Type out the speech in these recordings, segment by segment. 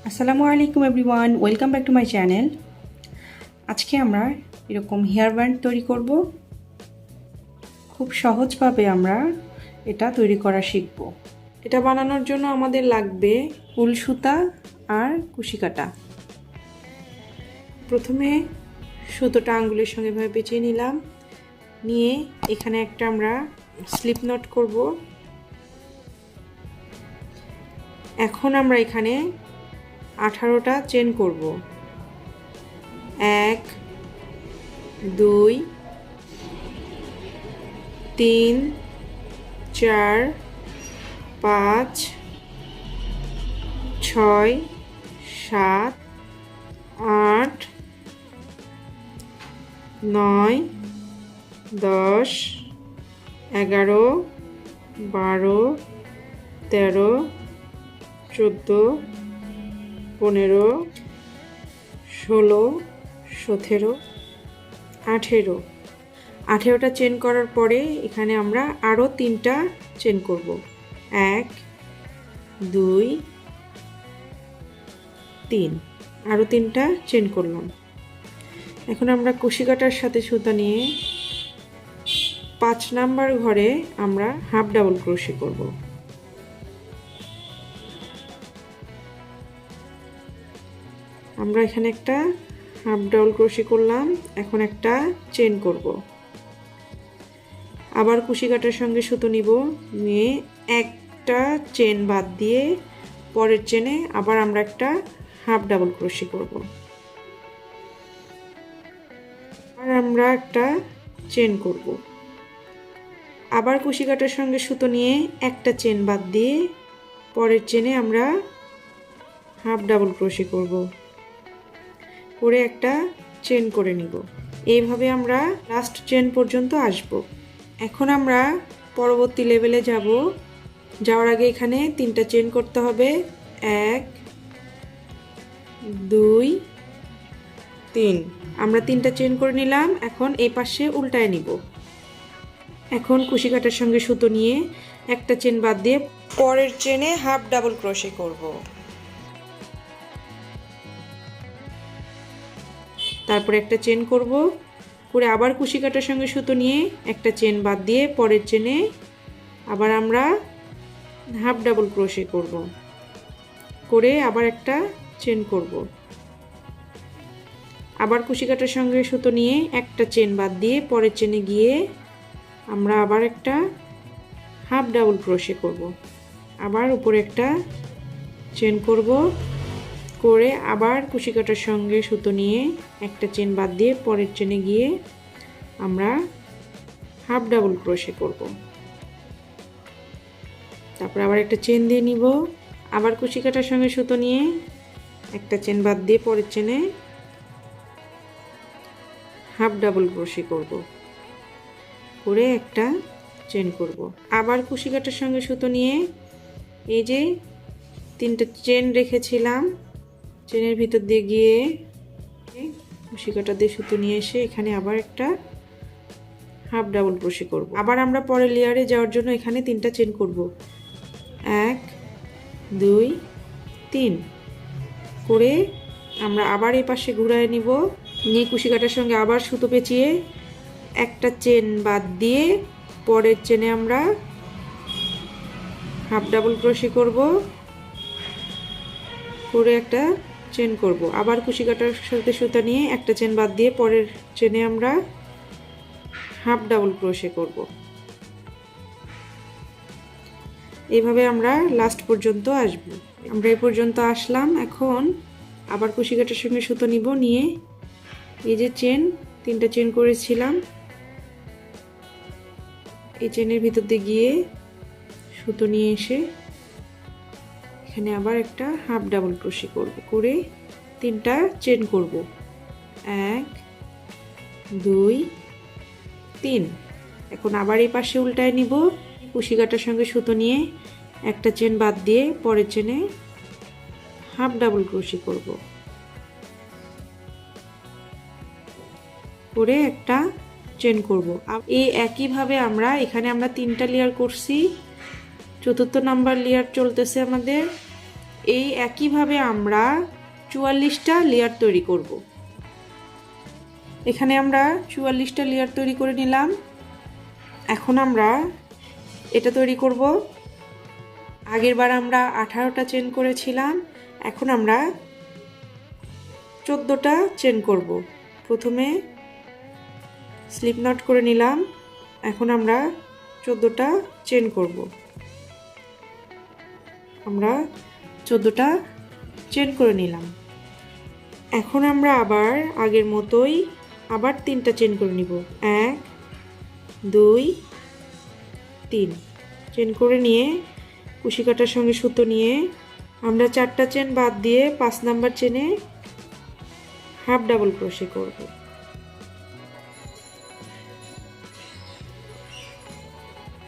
আসসালামু আলাইকুম everyone, welcome back to my channel. আজকে আমরা এরকম হেয়ার ব্যান্ড তৈরি করব। খুব সহজভাবে আমরা এটা তৈরি করা শিখব। এটা বানানোর জন্য আমাদের লাগবে উল সুতা আর কুশি কাঁটা। প্রথমে সুতোটা আঙ্গুলের সঙ্গে এভাবে পেঁচিয়ে নিলাম, নিয়ে এখানে একটা আমরা স্লিপ নট করব। এখন আমরা এখানে 18টা চেন করব। 1 2 3 4 5 6 7 8 9 10 11 12 13 14 15 16 17 18টা চেন করার পরে এখানে আমরা আরও 3টা চেন করব। 1 2 3, আরও 3টা চেন করলাম। এখন আমরা কুশি কাঁটার সাথে সুতা নিয়ে 5 নাম্বার ঘরে আমরা হাফ ডাবল ক্রোশে করব। আমরা এখানে একটা হাফ ডাবল ক্রোশে করলাম। এখন একটা চেন করব। আবার কুশি কাঁটার সঙ্গে সুতো নিব, নিয়ে একটা চেন বাদ দিয়ে পরের চেনে আবার আমরা একটা হাফ ডাবল ক্রোশে করব। আর আমরা একটা চেন করব। আবার কুশি কাঁটার সঙ্গে সুতো নিয়ে একটা চেন বাদ দিয়ে পরের চেনে আমরা হাফ ডাবল ক্রোশে করব, করে একটা চেন করে নিব। এইভাবে আমরা লাস্ট চেন পর্যন্ত আসব। এখন আমরা পরবর্তী লেভেলে যাব। যাওয়ার আগে এখানে 3টা চেন করতে হবে। 1 2 3, আমরা 3টা চেন করে নিলাম। এখন এই পাশে উল্টায় নিব। এখন কুশি কাঁটার সঙ্গে সুতো নিয়ে একটা চেন বাদ দিয়ে পরের চেনে হাফ ডাবল ক্রোশে করব। তারপরে একটা চেন করব, করে আবার কুশি কাঁটার সঙ্গে সুতো নিয়ে একটা চেন বাদ দিয়ে পরের চেনে আবার আমরা হাফ ডাবল ক্রোশে করব, করে আবার একটা চেন করব। আবার কুশি কাঁটার সঙ্গে সুতো নিয়ে একটা চেন বাদ দিয়ে পরের চেনে গিয়ে আমরা আবার একটা হাফ ডাবল ক্রোশে করব। আবার উপরে একটা চেন করব, করে আবার কুশি কাঁটার সঙ্গে সুতো নিয়ে একটা চেন বাদ দিয়ে পরের চেনে গিয়ে আমরা হাফ ডাবল ক্রোশে করব। তারপর আবার একটা চেন দিয়ে নিব। আবার কুশি কাঁটার সঙ্গে সুতো নিয়ে একটা চেন বাদ দিয়ে পরের চেনে হাফ ডাবল ক্রোশে করব, করে একটা চেন করব। আবার কুশি কাঁটার সঙ্গে সুতো নিয়ে এই যে 3টা চেন রেখেছিলাম, চেনের ভিতর দিয়ে গিয়ে কুশি কাঁটা দিয়ে সুতো নিয়ে এসে এখানে আবার একটা হাফ ডাবল ক্রোশে করব। আবার আমরা পরের লেয়ারে যাওয়ার জন্য এখানে 3টা চেন করব। 1 2 3 করে আমরা আবার এই পাশে ঘুরায় নিব। নিয়ে কুশি কাঁটার সঙ্গে আবার সুতো পেঁচিয়ে একটা চেন বাদ দিয়ে পরের চেনে আমরা হাফ ডাবল ক্রোশে করব, করে একটা চেন করব। আবার কুশি কাঁটার সাথে সুতা নিয়ে একটা চেন বাদ দিয়ে পরের চেনে আমরা হাফ ডাবল ক্রোশে করব। এইভাবে আমরা লাস্ট পর্যন্ত আসব। আমরা এই পর্যন্ত আসলাম। এখন আবার কুশি কাঁটার সঙ্গে সুতো নিব, নিয়ে এই যে 3টা চেন করেছিলাম এই চেনের ভিতর দিয়ে গিয়ে সুতো নিয়ে এসে এখানে আবার একটা হাফ ডাবল ক্রোশে করব, করে 3টা চেন করব। 1 2 3। এখন আবার এই পাশে উল্টায় নিব। কুশি কাঁটার সঙ্গে সুতো নিয়ে একটা চেন বাদ দিয়ে পরের চেনে হাফ ডাবল ক্রোশে করব, করে একটা চেন করব। এই একইভাবে আমরা এখানে 3টা লেয়ার করছি, 4র্থ নাম্বার লেয়ার চলতেছে আমাদের। এই একইভাবে আমরা 44টা লেয়ার তৈরি করব। এখানে আমরা 44টা লেয়ার তৈরি করে নিলাম। এখন আমরা এটা তৈরি করব। আগেরবার আমরা 18টা চেন করেছিলাম, এখন আমরা 14টা চেন করব। প্রথমে স্লিপ নট করে নিলাম, এখন আমরা 14টা চেন করব। আমরা 14টা চেন করে নিলাম। এখন আমরা আবার আগের মতোই আবার 3টা চেন করে নিব। 1 2 3 চেন করে নিয়ে কুশি কাটার সঙ্গে সুতো নিয়ে আমরা 4টা চেন বাদ দিয়ে 5 নাম্বার চেনে হাফ ডাবল ক্রোশে করব।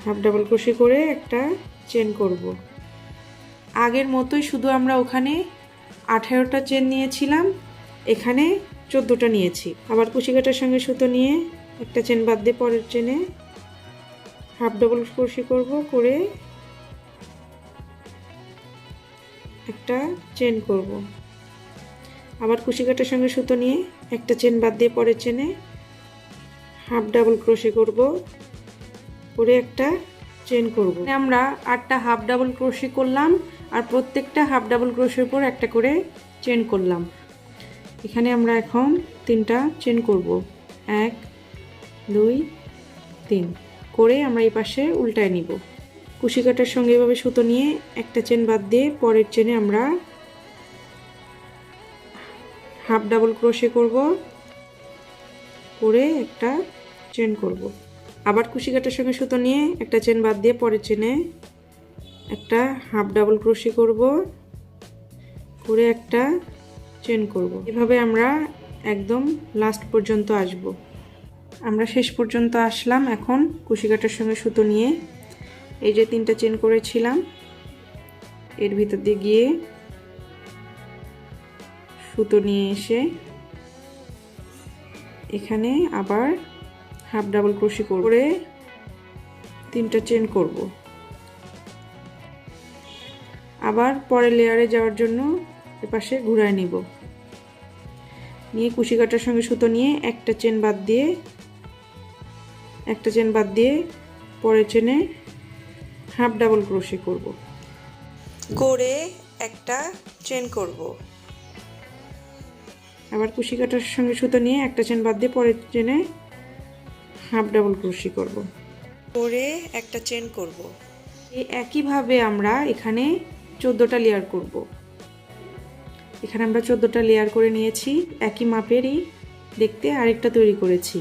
হাফ ডাবল ক্রোশে করে একটা চেন করব। আগের মতোই, শুধু আমরা ওখানে 18টা চেন নিয়েছিলাম, এখানে 14টা নিয়েছি। আবার কুশি কাটার সঙ্গে সুতো নিয়ে একটা চেন বাদ দিয়ে পরের চেনে হাফ ডাবল ক্রোশে করব, করে একটা চেন করব। আবার কুশি কাটার সঙ্গে সুতো নিয়ে একটা চেন বাদ দিয়ে পরের চেনে হাফ ডাবল ক্রোশে করব, করে একটা চেন করব। আমরা 8টা হাফ ডাবল ক্রোশে করলাম, আর প্রত্যেকটা হাফ ডাবল ক্রোশের উপর একটা করে চেন করলাম। এখানে আমরা এখন 3টা চেন করব। 1 2 3 করে আমরা এই পাশে উল্টায় নিব। কুশি কাটার সঙ্গে এভাবে সুতো নিয়ে একটা চেন বাদ দিয়ে পরের চেনে আমরা হাফ ডাবল ক্রোশে করব, করে একটা চেন করব। আবার কুশি কাটার সঙ্গে সুতো নিয়ে একটা চেন বাদ দিয়ে পরের চেনে একটা হাফ ডাবল ক্রোশে করব, করে একটা চেন করব। এভাবে আমরা একদম লাস্ট পর্যন্ত আসব। আমরা শেষ পর্যন্ত আসলাম। এখন কুশি কাটার সঙ্গে সুতো নিয়ে এই যে 3টা চেন করেছিলাম এর ভিতর দিয়ে গিয়ে সুতো নিয়ে এসে এখানে আবার হাফ ডাবল ক্রোশে করে 3টা চেন করব। আবার পরের লেয়ারে যাওয়ার জন্য এপাশে ঘুরায় নিব, নিয়ে কুশি কাটার সঙ্গে সুতো নিয়ে একটা চেন বাদ দিয়ে পরের চেনে হাফ ডাবল ক্রোশে করব, করে একটা চেন করব। আবার কুশি কাটার সঙ্গে সুতো নিয়ে একটা চেন বাদ দিয়ে পরের চেনে হাফ ডাবল ক্রোশে করব, করে একটা চেন করব। এই একইভাবে আমরা এখানে 14টা লেয়ার করব। এখানে আমরা 14টা লেয়ার করে নিয়েছি, একই মাপেরই দেখতে আরেকটা তৈরি করেছি।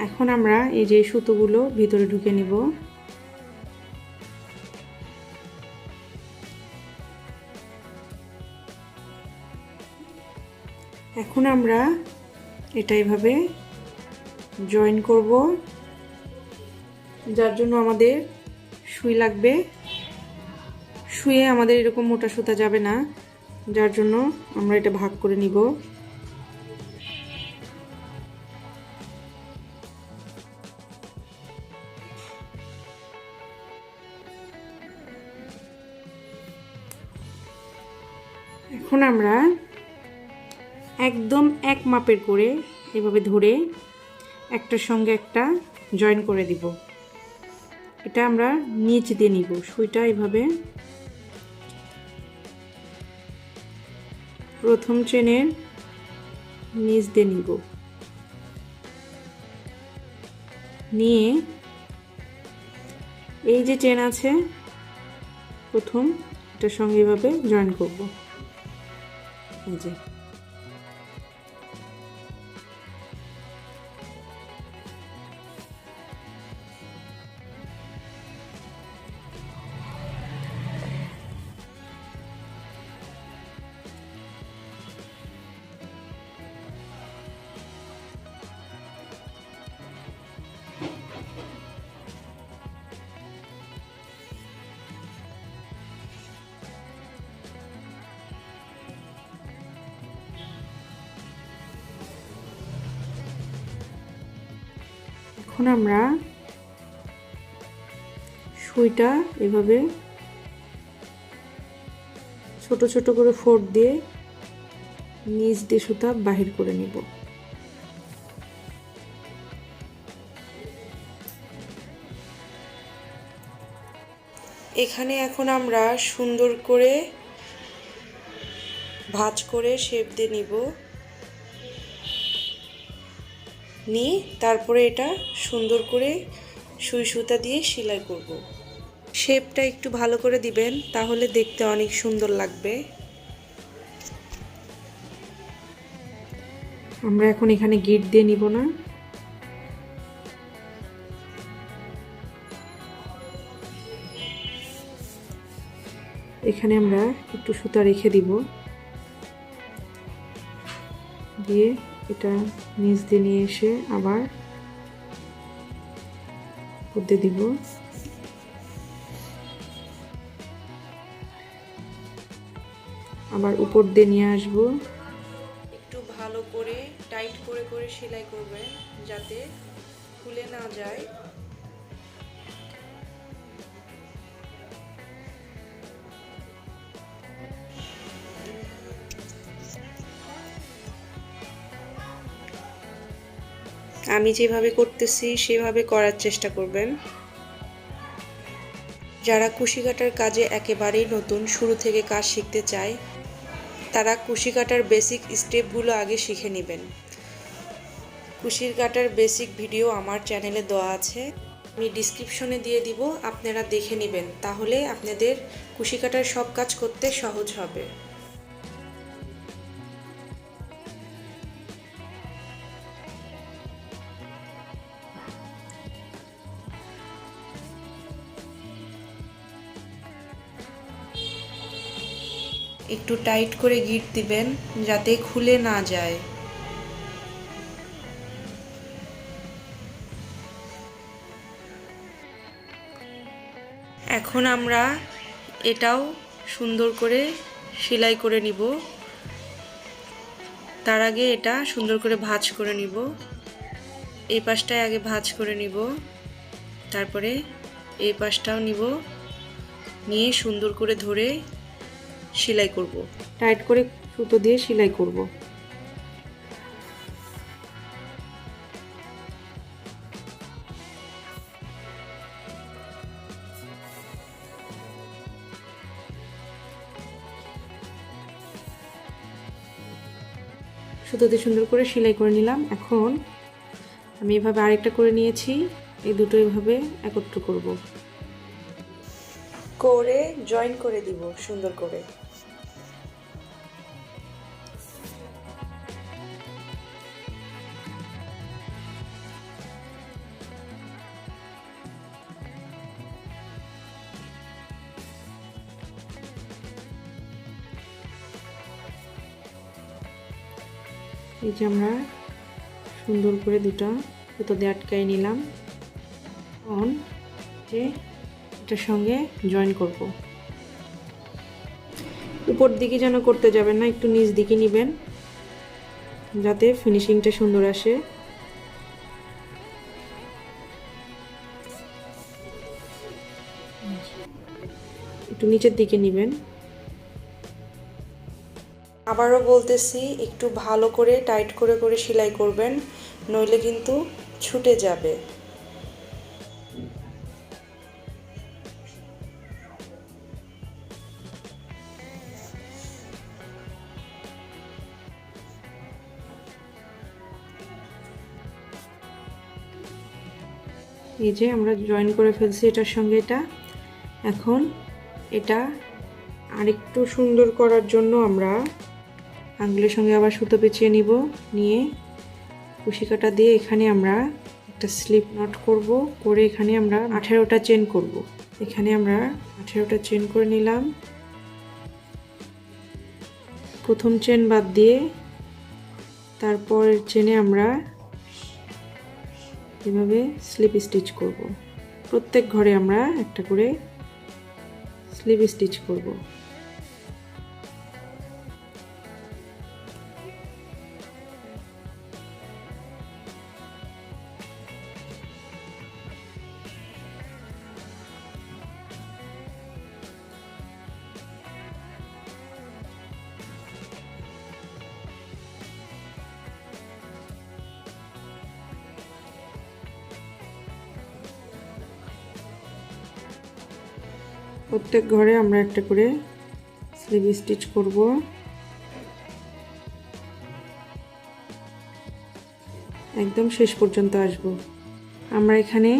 এখন আমরা এই যে সুতোগুলো ভিতরে ঢুকে নিব। এখন আমরা এটা এইভাবে জয়েন করব, যার জন্য আমাদের সুই লাগবে। সুইয়ে আমাদের এরকম মোটা সুতা যাবে না, যার জন্য আমরা এটা ভাগ করে নিব। এখন আমরা একদম এক মাপের করে এভাবে ধরে একটার সঙ্গে একটা জয়েন করে দিব। এটা আমরা নিচ দিয়ে নিব, সুইটা এভাবে প্রথম চেনের নিচ দিয়ে নিব, নিয়ে এই যে চেন আছে প্রথম, এটার সঙ্গে এভাবে জয়েন করব। এই যে এখন আমরা সুইটা এভাবে ছোট ছোট করে ফোড় দিয়ে নিচ দিয়ে সুতা বাহির করে নিব। এখানে এখন আমরা সুন্দর করে ভাঁজ করে শেপ দিয়ে নিব, নিয়ে তারপরে এটা সুন্দর করে সুই সুতা দিয়ে সেলাই করব। শেপটা একটু ভালো করে দিবেন, তাহলে দেখতে অনেক সুন্দর লাগবে। আমরা এখন এখানে গিট দিয়ে নিব না, এখানে আমরা একটু সুতা রেখে দিব, দিয়ে এটা নিচ দিয়ে নিয়ে এসে আবার পুঁতে দিব। আবার উপর দিয়ে নিয়ে আসব। একটু ভালো করে টাইট করে করে সেলাই করবেন যাতে খুলে না যায়। আমি যেভাবে করতেছি সেভাবে করার চেষ্টা করবেন। যারা কুশি কাটার কাজে একেবারেই নতুন, শুরু থেকে কাজ শিখতে চায়, তারা কুশি কাটার বেসিক স্টেপগুলো আগে শিখে নেবেন। কুশির কাটার বেসিক ভিডিও আমার চ্যানেলে দেওয়া আছে, আমি ডিসক্রিপশনে দিয়ে দিব, আপনারা দেখে নেবেন, তাহলে আপনাদের কুশি কাটার সব কাজ করতে সহজ হবে। একটু টাইট করে গিট দিবেন যাতে খুলে না যায়। এখন আমরা এটাও সুন্দর করে সেলাই করে নিব। তার আগে এটা সুন্দর করে ভাঁজ করে নিব। এই পাশটায় আগে ভাঁজ করে নিব, তারপরে এই পাশটাও নিব, নিয়ে সুন্দর করে ধরে সেলাই করব। টাইট করে সুতো দিয়ে সেলাই করব। সুতো দিয়ে সুন্দর করে সেলাই করে নিলাম। এখন আমি এভাবে আরেকটা করে নিয়েছি, এই দুটো এভাবে একত্র করব, করে জয়েন করে দিব সুন্দর করে। এই যে আমরা সুন্দর করে দুটো সুতো দিয়ে আটকাই নিলাম। এখন যে এটার সঙ্গে জয়েন করব। উপর দিকে যেন করতে যাবেন না, একটু নিচ দিকে নেবেন যাতে ফিনিশিংটা সুন্দর আসে। একটু নিচের দিকে নেবেন। আবারও বলতেছি, একটু ভালো করে টাইট করে করে সেলাই করবেন, নইলে কিন্তু ছুটে যাবে। এই যে আমরা জয়েন করে ফেলছি এটার সঙ্গে এটা। এখন এটা আরেকটু সুন্দর করার জন্য আমরা আঙ্গুলের সঙ্গে আবার সুতো পেঁচিয়ে নিব, নিয়ে কুশি কাটা দিয়ে এখানে আমরা একটা স্লিপ নট করব, করে এখানে আমরা 18টা চেন করব। এখানে আমরা 18টা চেন করে নিলাম। প্রথম চেন বাদ দিয়ে তারপরের চেনে আমরা এভাবে স্লিপ স্টিচ করব। প্রত্যেক ঘরে আমরা একটা করে স্লিপ স্টিচ করব। প্রত্যেক ঘরে আমরা একটা করে স্লিভ স্টিচ করব। একদম শেষ পর্যন্ত আসব। আমরা এখানে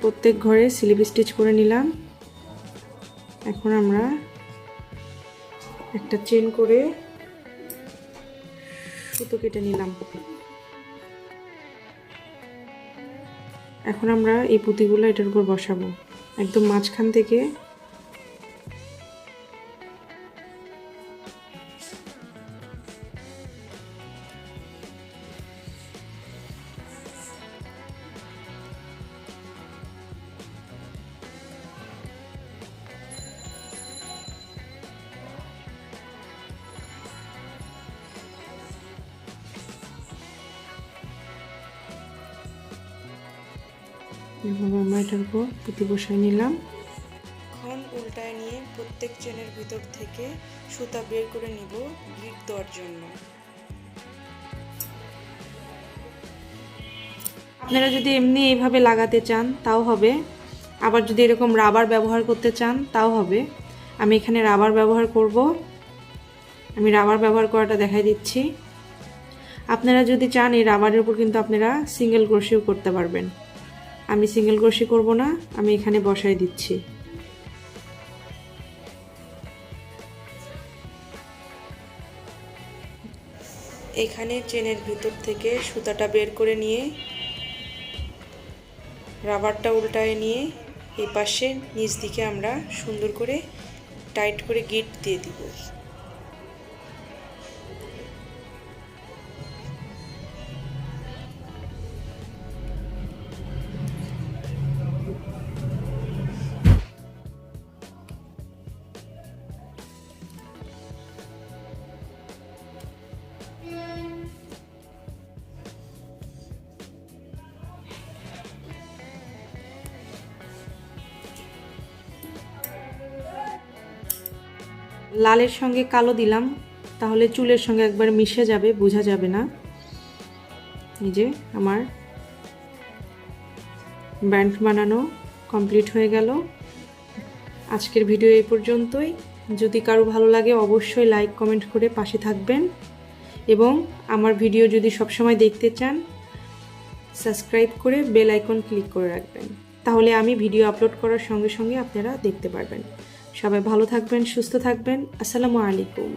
প্রত্যেক ঘরে স্লিভ স্টিচ করে নিলাম। এখন আমরা একটা চেন করে সুতো কেটে নিলাম। এখন আমরা এই পুঁতিগুলো এটার উপর বসাবো একদম মাঝখান থেকে। এভাবে আমরা এটার উপর পুঁতি বসাই নিলাম। এখন উল্টায় নিয়ে প্রত্যেক চেনের ভিতর থেকে সুতা বের করে নিব গিট দেওয়ার জন্য। আপনারা যদি এমনি এইভাবে লাগাতে চান তাও হবে, আবার যদি এরকম রাবার ব্যবহার করতে চান তাও হবে। আমি এখানে রাবার ব্যবহার করব। আমি রাবার ব্যবহার করাটা দেখাই দিচ্ছি। আপনারা যদি চান এই রাবারের উপর কিন্তু আপনারা সিঙ্গেল ক্রোশেও করতে পারবেন। আমি সিঙ্গেল ক্রোশে করব না, আমি এখানে বসাই দিচ্ছি। এখানে চেনের ভিতর থেকে সুতাটা বের করে নিয়ে রাবারটা উল্টায় নিয়ে এই পাশে নিচ দিকে আমরা সুন্দর করে টাইট করে গিট দিয়ে দিব। লালের সঙ্গে কালো দিলাম, তাহলে চুলের সঙ্গে একবার মিশে যাবে, বোঝা যাবে না। এই যে আমার ব্যান্ড বানানো কমপ্লিট হয়ে গেল। আজকের ভিডিও এই পর্যন্তই। যদি কারো ভালো লাগে অবশ্যই লাইক কমেন্ট করে পাশে থাকবেন, এবং আমার ভিডিও যদি সবসময় দেখতে চান সাবস্ক্রাইব করে বেল আইকন ক্লিক করে রাখবেন, তাহলে আমি ভিডিও আপলোড করার সঙ্গে সঙ্গে আপনারা দেখতে পারবেন। সবাই ভালো থাকবেন, সুস্থ থাকবেন। আসসালামু আলাইকুম।